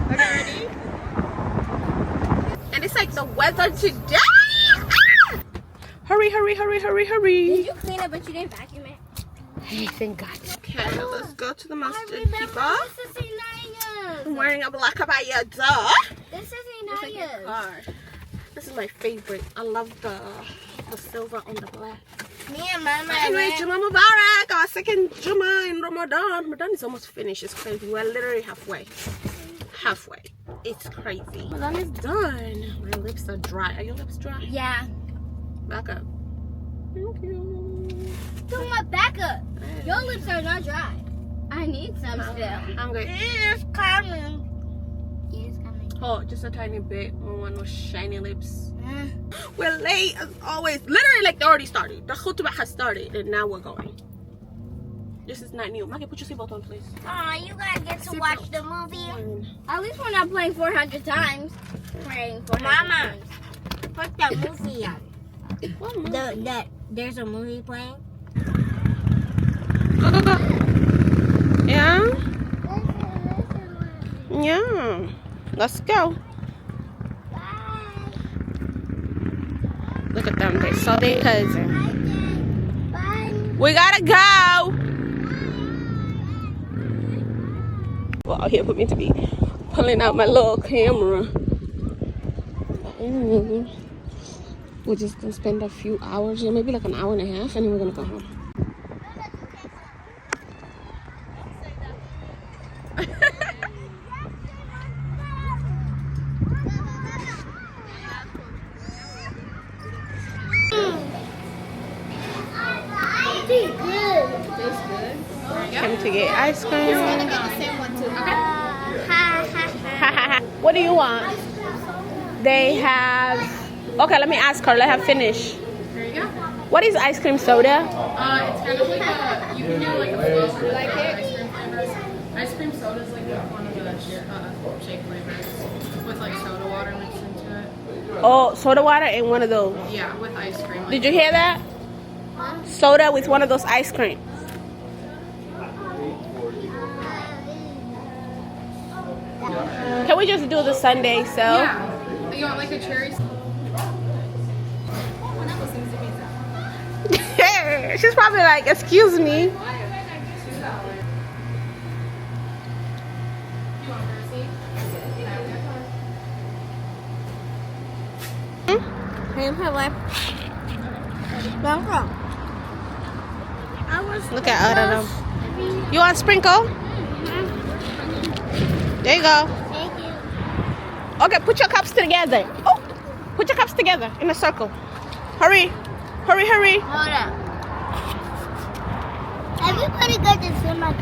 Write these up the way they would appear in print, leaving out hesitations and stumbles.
Okay, ready? And it's like the weather today. Hurry, hurry, hurry, hurry, hurry. Did you clean it, but you didn't vacuum it? Hey, thank God. Okay, let's go to the masjid. This is I'm wearing a black abaya, duh. This is It's like a car. This is my favorite. I love the silver on the black. Me and Mama. Anyway, Juma Mubarak, our second Juma in Ramadan. Ramadan is almost finished. It's crazy. We're literally halfway. Halfway. It's crazy. Ramadan is done. My lips are dry. Are your lips dry? Yeah. Back up. Thank you. Do my back up. Your lips are not dry. I need some still. I'm good. It is coming. It is coming. Oh, just a tiny bit. One with shiny lips. We're late as always. Literally, like, they already started. The khutbah has started, and now we're going. This is not new. Maggie, put your seatbelt on, please. Oh, you guys get to watch the movie. At least we're not playing 400 times. Playing 400 Mama, times. put the movie on. What movie? There's a movie playing. Go, go, go. Yeah? Yeah. Let's go. Look at them. They saw their cousin. We gotta go. Well, out here for me to be pulling out my little camera. We're just gonna spend a few hours here, maybe like an hour and a half, and then we're gonna go home. Came to get ice cream. What do you want? They have. Okay, let me ask her. Let her finish. There you go. What is ice cream soda? It's kind of like a, you can do like a flow like ice cream flavors. Ice cream soda is like one of the shake flavors with like soda water mixed into it. Oh, soda water and one of those. Yeah, with ice cream. Like Did you hear that? Soda with one of those ice creams. Can we just do the Sunday sale? Yeah. You want like a cherry? She's probably like, excuse me. Look at all of them. You want sprinkle? There you go. Thank you. Okay, put your cups together. Oh, put your cups together in a circle. Hurry, hurry, hurry. Hold up. Everybody got this in my cup.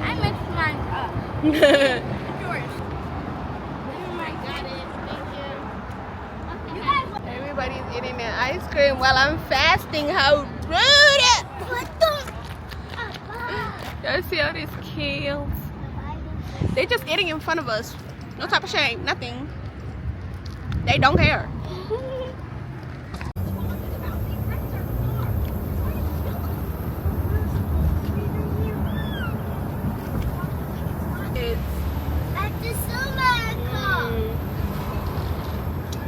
I mixed mine up. Yours. Everybody's eating their ice cream while I'm fasting. How rude! Y'all see all these kids? They're just eating in front of us. No type of shame, nothing. They don't care.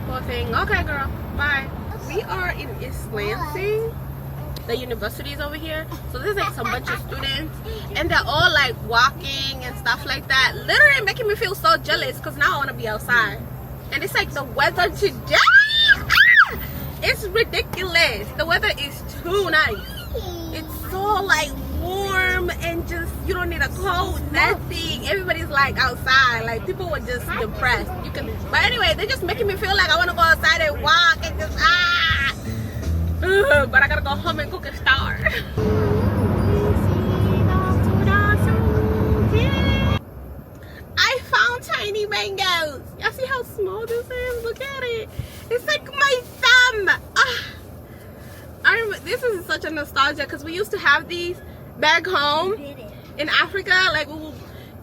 Poor thing. Okay, girl. Bye. We are in East Lansing. The university is over here, so there's like some bunch of students, and they're all like walking and stuff like that. Literally making me feel so jealous because now I want to be outside. And it's like the weather today. It's ridiculous. The weather is too nice. It's so like warm and just you don't need a coat, nothing. Everybody's like outside. Like people were just depressed. You can, but anyway, they're just making me feel like I want to go outside and walk and just but I gotta go home and cook a star. I found tiny mangoes. Y'all see how small this is? Look at it. It's like my thumb. I remember, this is such a nostalgia because we used to have these back home in Africa. Like we will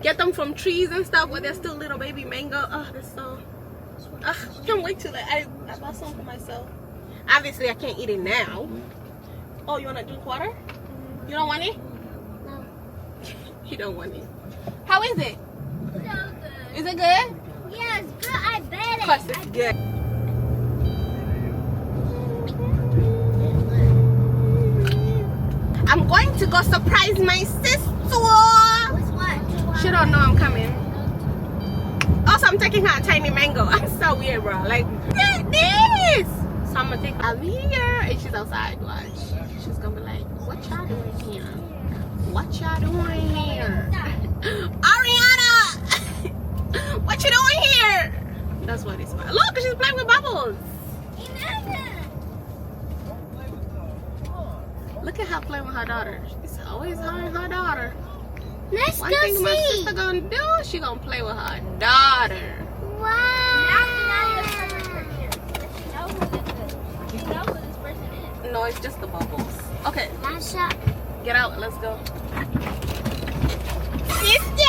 get them from trees and stuff, but they're still little baby mango. Oh, they're so. I can't wait till I bought some for myself. Obviously, I can't eat it now. Oh, you want to drink water? You don't want it? No. You don't want it. How is it? So good. Is it good? Yes, good. I bet Of course it's good. I'm going to go surprise my sister. What's what? She don't know I'm coming. Also, I'm taking her a tiny mango. I'm so weird, bro. Like, get this. So I'm gonna take her out here, and she's outside. Watch. She's gonna be like, "What y'all doing here? What y'all doing here?" Ariana, what you doing here? That's what it's about. Look, she's playing with bubbles. Look at her playing with her daughter. It's always her and her daughter. Let's One go thing my see. sister gonna do, she gonna play with her daughter. No, it's just the bubbles. Okay, Masha. get out. Let's go. Sister!